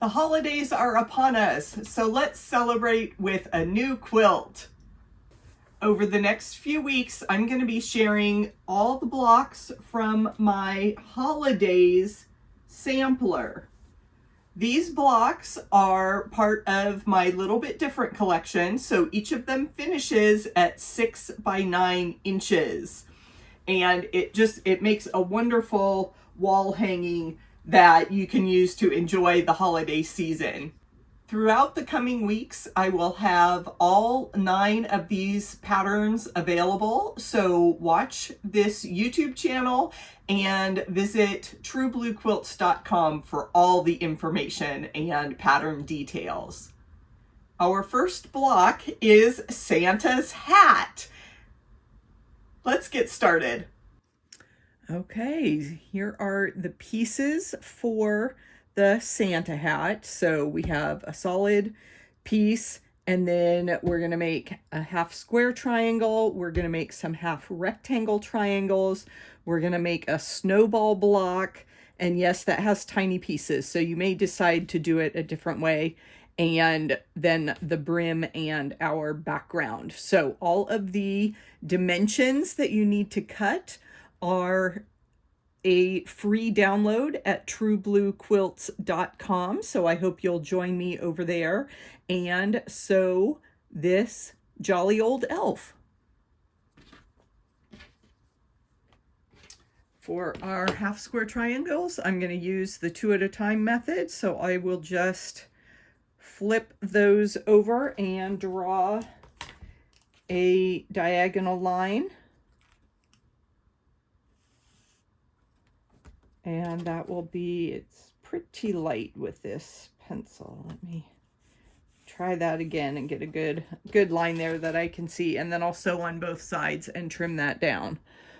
The holidays are upon us, so let's celebrate with a new quilt. Over the next few weeks, I'm going to be sharing all the blocks from my Holidaze sampler. These blocks are part of my Little Bit Different collection, so each of them finishes at 6 by 9 inches. And it makes a wonderful wall hanging that you can use to enjoy the holiday season. Throughout the coming weeks, I will have all 9 of these patterns available. So watch this YouTube channel and visit truebluequilts.com for all the information and pattern details. Our first block is Santa's hat. Let's get started. Okay, here are the pieces for the Santa hat. So we have a solid piece, and then we're going to make a half square triangle. We're going to make some half rectangle triangles. We're going to make a snowball block. And yes, that has tiny pieces, so you may decide to do it a different way. And then the brim and our background. So all of the dimensions that you need to cut are a free download at truebluequilts.com. So I hope you'll join me over there and sew this jolly old elf. For our half square triangles, I'm going to use the 2 at a time method. So I will just flip those over and draw a diagonal line. And that will be, it's pretty light with this pencil. Let me try that again and get a good line there that I can see. And then I'll sew on both sides and trim that down.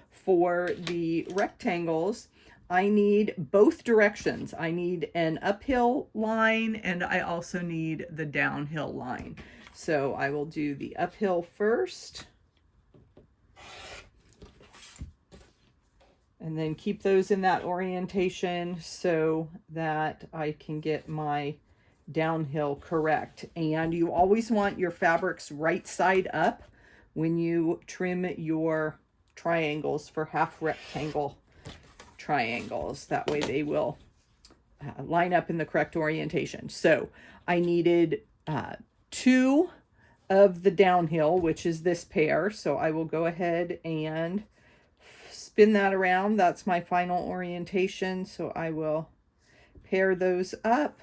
For the rectangles, I need both directions. I need an uphill line and I also need the downhill line. So I will do the uphill first. And then keep those in that orientation so that I can get my downhill correct. And you always want your fabrics right side up when you trim your triangles for half rectangle triangles. That way they will line up in the correct orientation. So I needed 2 of the downhill, which is this pair. So I will go ahead and spin that around. That's my final orientation. So I will pair those up.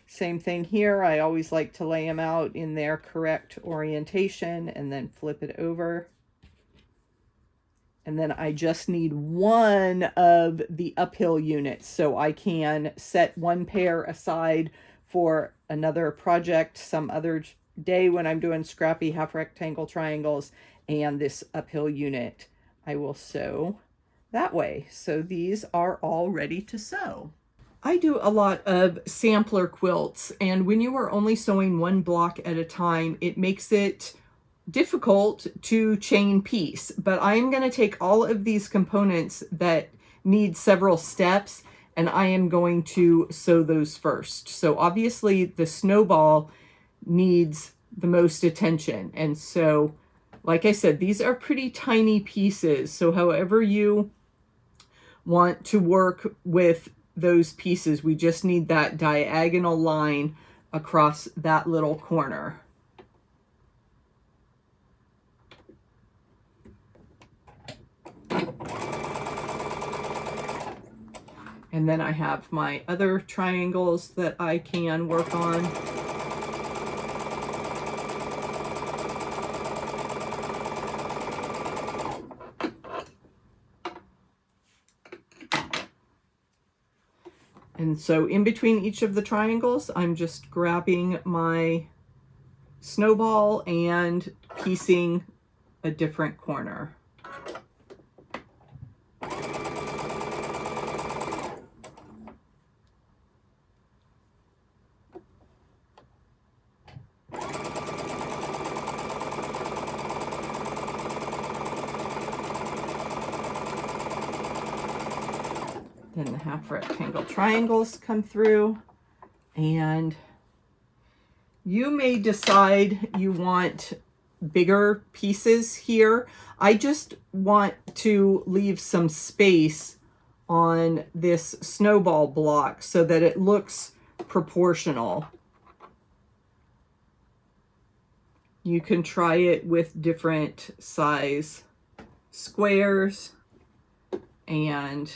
Same thing here. I always like to lay them out in their correct orientation and then flip it over. And then I just need 1 of the uphill units. So I can set 1 pair aside for another project some other day when I'm doing scrappy half rectangle triangles, and this uphill unit I will sew that way. So these are all ready to sew. I do a lot of sampler quilts, and when you are only sewing 1 block at a time, it makes it difficult to chain piece. But I'm going to take all of these components that need several steps, and I am going to sew those first. So obviously the snowball needs the most attention, and so like I said, these are pretty tiny pieces, so however you want to work with those pieces, we just need that diagonal line across that little corner. And then I have my other triangles that I can work on. And so in between each of the triangles, I'm just grabbing my snowball and piecing a different corner. Then the half rectangle triangles come through, And you may decide you want bigger pieces here. I just want to leave some space on this snowball block so that it looks proportional. You can try it with different size squares, and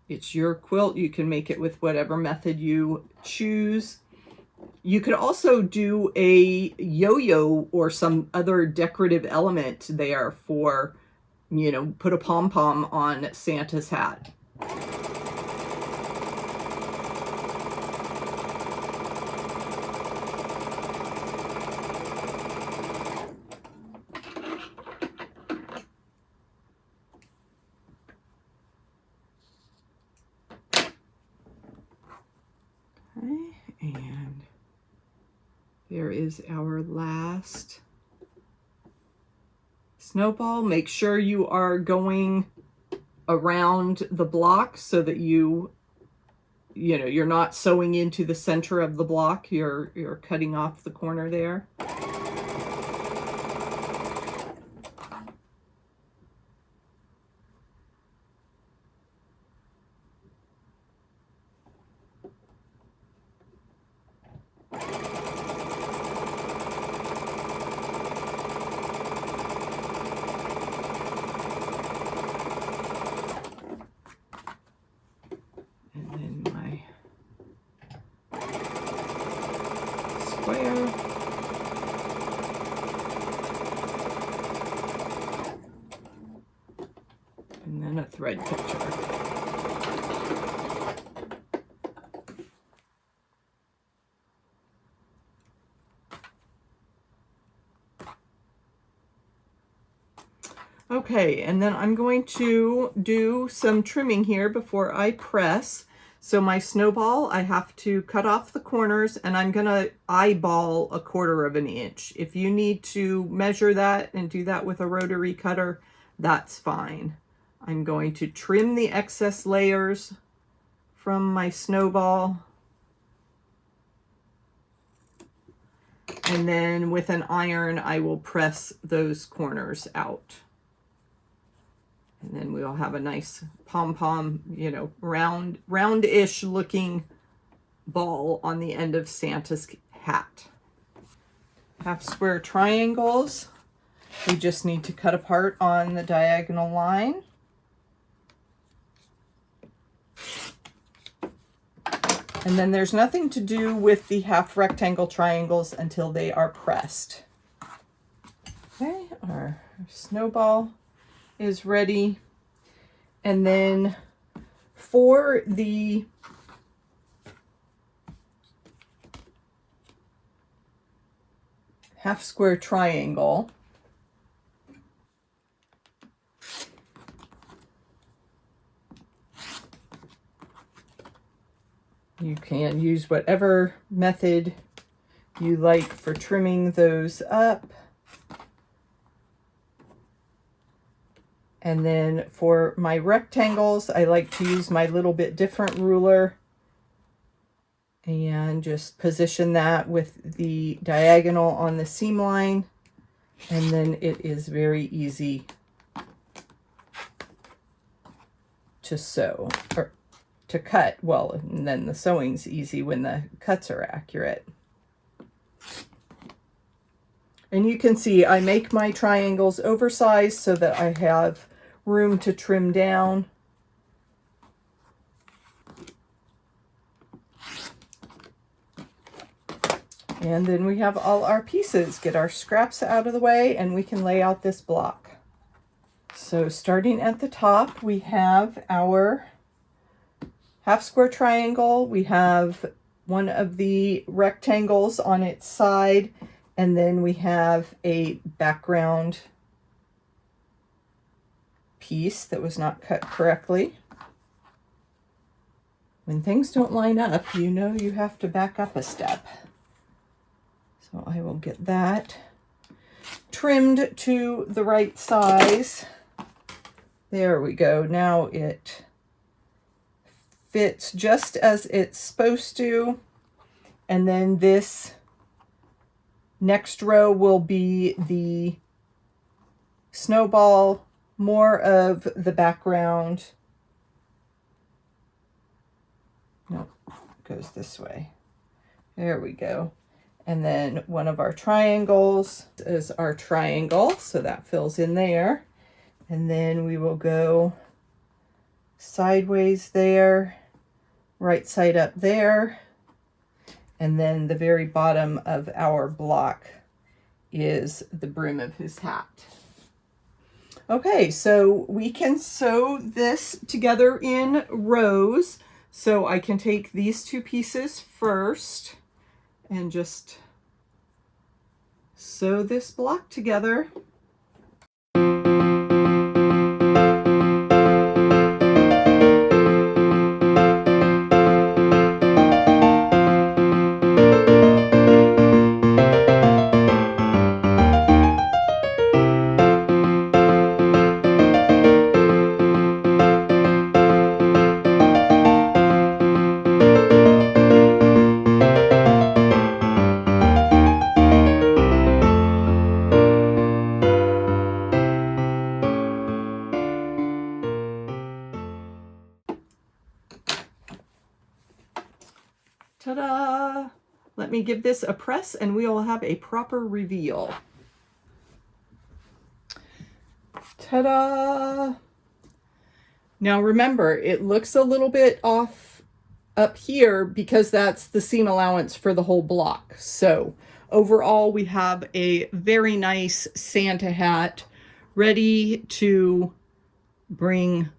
it's your quilt. You can make it with whatever method you choose. You could also do a yo-yo or some other decorative element there for, you know, put a pom-pom on Santa's hat. Okay, and there is our last snowball. Make sure you are going around the block so that you're not sewing into the center of the block. You're cutting off the corner there. And then a thread picture. Okay, and then I'm going to do some trimming here before I press. So my snowball, I have to cut off the corners, and I'm gonna eyeball 1/4 inch. If you need to measure that and do that with a rotary cutter, that's fine. I'm going to trim the excess layers from my snowball. And then with an iron, I will press those corners out. And then we'll have a nice pom-pom, you know, round-ish looking ball on the end of Santa's hat. Half square triangles. We just need to cut apart on the diagonal line. And then there's nothing to do with the half rectangle triangles until they are pressed. Okay, our snowball is ready. And then for the half square triangle, you can use whatever method you like for trimming those up. And then for my rectangles, I like to use my little bit different ruler and just position that with the diagonal on the seam line. And then it is very easy to sew, or to cut. Well, and then the sewing's easy when the cuts are accurate. And you can see I make my triangles oversized so that I have room to trim down. And then we have all our pieces. Get our scraps out of the way and we can lay out this block. So starting at the top, we have our half square triangle. We have one of the rectangles on its side, and then we have a background piece that was not cut correctly. When things don't line up, you know you have to back up a step. So I will get that trimmed to the right size. There we go. Now it fits just as it's supposed to. And then this next row will be the snowball, more of the background. No, it goes this way. There we go. And then one of our triangles is our triangle, so that fills in there. And then we will go sideways there, right side up there. And then the very bottom of our block is the brim of his hat. Okay, so we can sew this together in rows. So I can take these two pieces first and just sew this block together. Ta-da! Let me give this a press and we will have a proper reveal. Ta-da! Now remember, it looks a little bit off up here because that's the seam allowance for the whole block. So overall, we have a very nice Santa hat ready to bring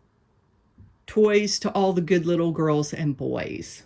toys to all the good little girls and boys.